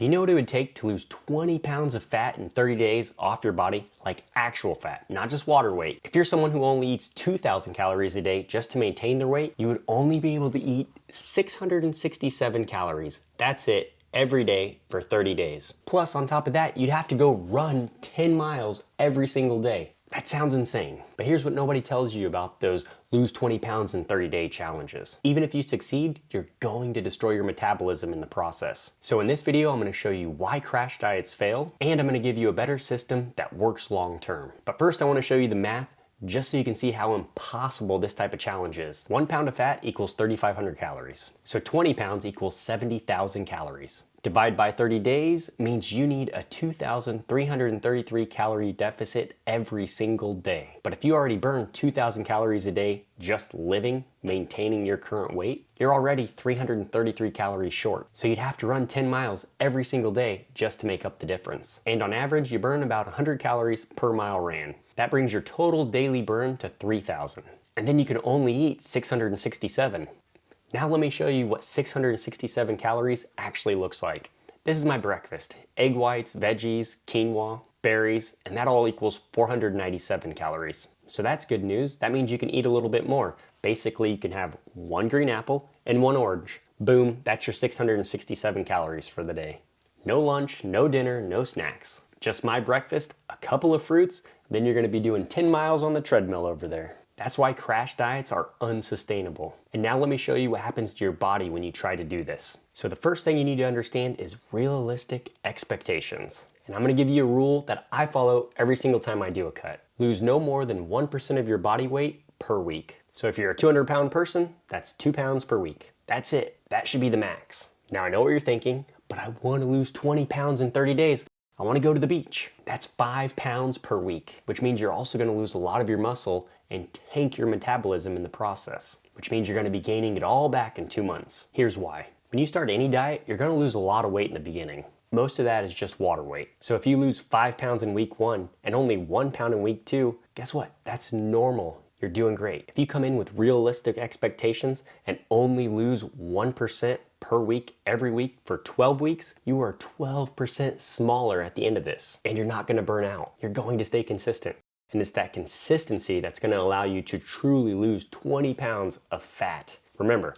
Do you know what it would take to lose 20 pounds of fat in 30 days off your body? Like actual fat, not just water weight. If you're someone who only eats 2,000 calories a day just to maintain their weight, you would only be able to eat 667 calories. That's it. Every day for 30 days. Plus, on top of that, you'd have to go run 10 miles every single day. That sounds insane. But here's what nobody tells you about those lose 20 pounds in 30-day challenges. Even if you succeed, you're going to destroy your metabolism in the process. So in this video, I'm going to show you why crash diets fail, and I'm going to give you a better system that works long term. But first, I want to show you the math just so you can see how impossible this type of challenge is. 1 pound of fat equals 3,500 calories. So 20 pounds equals 70,000 calories. Divide by 30 days means you need a 2,333 calorie deficit every single day. But if you already burn 2,000 calories a day just living, maintaining your current weight, you're already 333 calories short. So you'd have to run 10 miles every single day just to make up the difference. And on average, you burn about 100 calories per mile ran. That brings your total daily burn to 3,000. And then you can only eat 667. Now let me show you what 667 calories actually looks like. This is my breakfast. Egg whites, veggies, quinoa, berries, and that all equals 497 calories. So that's good news. That means you can eat a little bit more. Basically, you can have 1 green apple and 1 orange. Boom, that's your 667 calories for the day. No lunch, no dinner, no snacks. Just my breakfast, a couple of fruits, then you're gonna be doing 10 miles on the treadmill over there. That's why crash diets are unsustainable. And now let me show you what happens to your body when you try to do this. So the first thing you need to understand is realistic expectations. And I'm gonna give you a rule that I follow every single time I do a cut. Lose no more than 1% of your body weight per week. So if you're a 200-pound person, that's 2 pounds per week. That's it. That should be the max. Now I know what you're thinking, but I wanna lose 20 pounds in 30 days. I wanna go to the beach. That's 5 pounds per week, which means you're also gonna lose a lot of your muscle and tank your metabolism in the process, which means you're gonna be gaining it all back in 2 months. Here's why. When you start any diet, you're gonna lose a lot of weight in the beginning. Most of that is just water weight. So if you lose 5 pounds in week 1 and only 1 pound in week 2, guess what? That's normal. You're doing great. If you come in with realistic expectations and only lose 1% per week every week for 12 weeks, you are 12% smaller at the end of this. And you're not gonna burn out. You're going to stay consistent. And it's that consistency that's gonna allow you to truly lose 20 pounds of fat. Remember,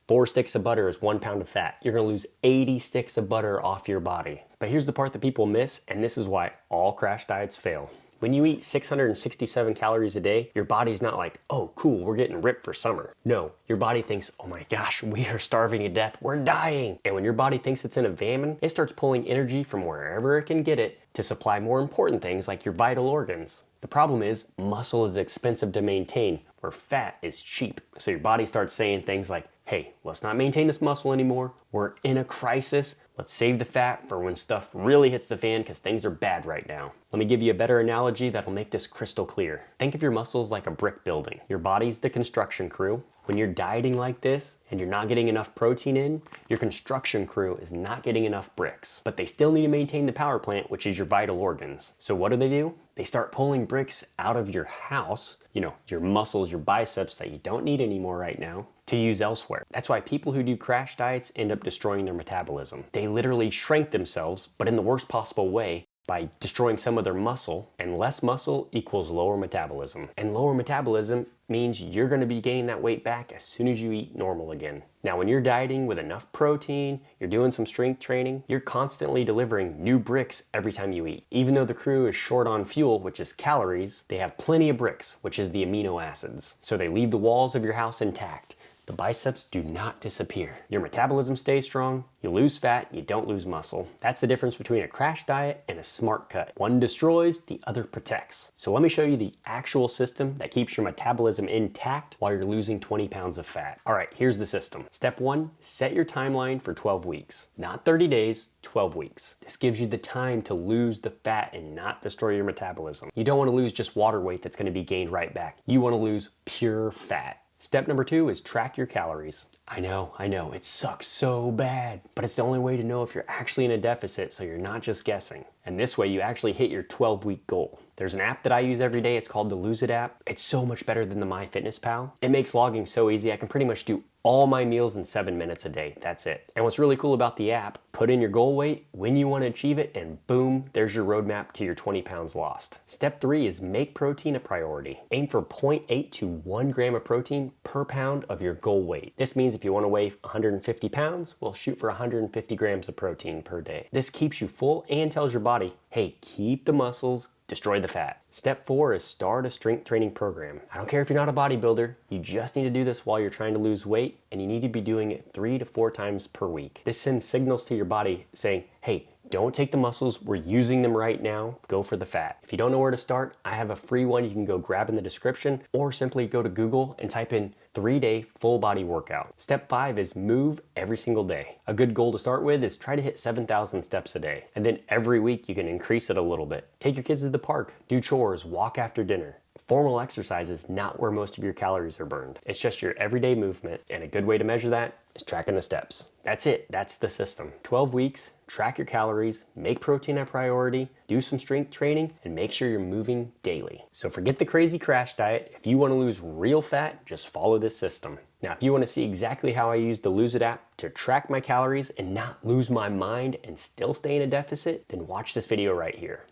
4 sticks of butter is 1 pound of fat. You're gonna lose 80 sticks of butter off your body. But here's the part that people miss, and this is why all crash diets fail. When you eat 667 calories a day, your body's not like, oh cool, we're getting ripped for summer. No, your body thinks, oh my gosh, we are starving to death, we're dying. And when your body thinks it's in a famine, it starts pulling energy from wherever it can get it to supply more important things like your vital organs. The problem is, muscle is expensive to maintain, where fat is cheap. So your body starts saying things like, hey, let's not maintain this muscle anymore. We're in a crisis. Let's save the fat for when stuff really hits the fan because things are bad right now. Let me give you a better analogy that'll make this crystal clear. Think of your muscles like a brick building. Your body's the construction crew. When you're dieting like this and you're not getting enough protein in, your construction crew is not getting enough bricks. But they still need to maintain the power plant, which is your vital organs. So what do? They start pulling bricks out of your house, your muscles, your biceps that you don't need anymore right now, to use elsewhere. That's why people who do crash diets end up destroying their metabolism. They literally shrink themselves, but in the worst possible way, by destroying some of their muscle, and less muscle equals lower metabolism. And lower metabolism means you're gonna be gaining that weight back as soon as you eat normal again. Now, when you're dieting with enough protein, you're doing some strength training, you're constantly delivering new bricks every time you eat. Even though the crew is short on fuel, which is calories, they have plenty of bricks, which is the amino acids. So they leave the walls of your house intact. The biceps do not disappear. Your metabolism stays strong, you lose fat, you don't lose muscle. That's the difference between a crash diet and a smart cut. One destroys, the other protects. So let me show you the actual system that keeps your metabolism intact while you're losing 20 pounds of fat. All right, here's the system. Step 1, set your timeline for 12 weeks. Not 30 days, 12 weeks. This gives you the time to lose the fat and not destroy your metabolism. You don't wanna lose just water weight that's gonna be gained right back. You wanna lose pure fat. Step number 2 is track your calories. I know, it sucks so bad, but it's the only way to know if you're actually in a deficit so you're not just guessing. And this way you actually hit your 12-week goal. There's an app that I use every day. It's called the Lose It app. It's so much better than the MyFitnessPal. It makes logging so easy. I can pretty much do all my meals in 7 minutes a day. That's it. And what's really cool about the app, put in your goal weight, when you want to achieve it, and boom, there's your roadmap to your 20 pounds lost. Step 3 is make protein a priority. Aim for 0.8 to 1 gram of protein per pound of your goal weight. This means if you want to weigh 150 pounds, well, shoot for 150 grams of protein per day. This keeps you full and tells your body, hey, keep the muscles, destroy the fat. Step 4 is start a strength training program. I don't care if you're not a bodybuilder, you just need to do this while you're trying to lose weight, and you need to be doing it 3 to 4 times per week. This sends signals to your body saying, hey, don't take the muscles, we're using them right now, go for the fat. If you don't know where to start, I have a free one you can go grab in the description, or simply go to Google and type in 3-day full body workout. Step 5 is move every single day. A good goal to start with is try to hit 7,000 steps a day. And then every week you can increase it a little bit. Take your kids to the park, do chores, walk after dinner. Formal exercise is not where most of your calories are burned. It's just your everyday movement, and a good way to measure that is tracking the steps. That's it, that's the system. 12 weeks, track your calories, make protein a priority, do some strength training, and make sure you're moving daily. So forget the crazy crash diet. If you want to lose real fat, just follow this system. Now, if you want to see exactly how I use the Lose It app to track my calories and not lose my mind and still stay in a deficit, then watch this video right here.